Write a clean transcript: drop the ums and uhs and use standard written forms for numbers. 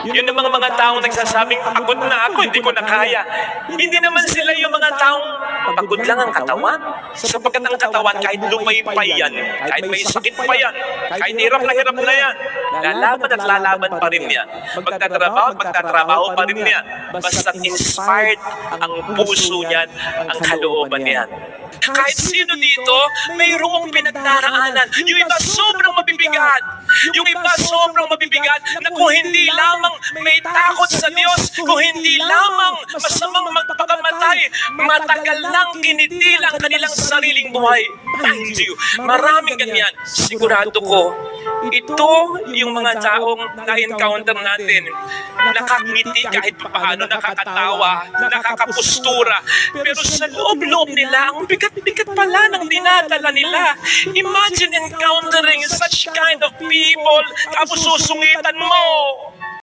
Yun ang mga taong nagsasabing, pagod na ako, hindi ko na kaya. Hindi naman sila yung mga taong pagod lang ang katawan. Sapagkat ang katawan, kahit lumaypay yan, kahit may sakit pa yan, kahit hirap na yan, lalaban at lalaban pa rin yan. Magtatrabaho pa rin yan. Basta inspired ang puso niyan, ang kalooban niyan. Kahit sino dito, mayroong pinagdaraanan. Yung iba sobrang mabibigat. Yung iba sobrang mabibigat na kung hindi lamang may takot sa Diyos, kung hindi lamang masamang magpakamatay, matagal lang kinitila ang kanilang sariling buhay. Mind you, maraming ganyan. Sigurado ko, ito yung mga taong na-encounter natin. Nakangiti kahit paano, nakakatawa, nakakapustura. Pero sa loob-loob nila, ang bigat-bigat pala ng dinadala nila. Imagine encountering such kind of people, tapos susungitan mo.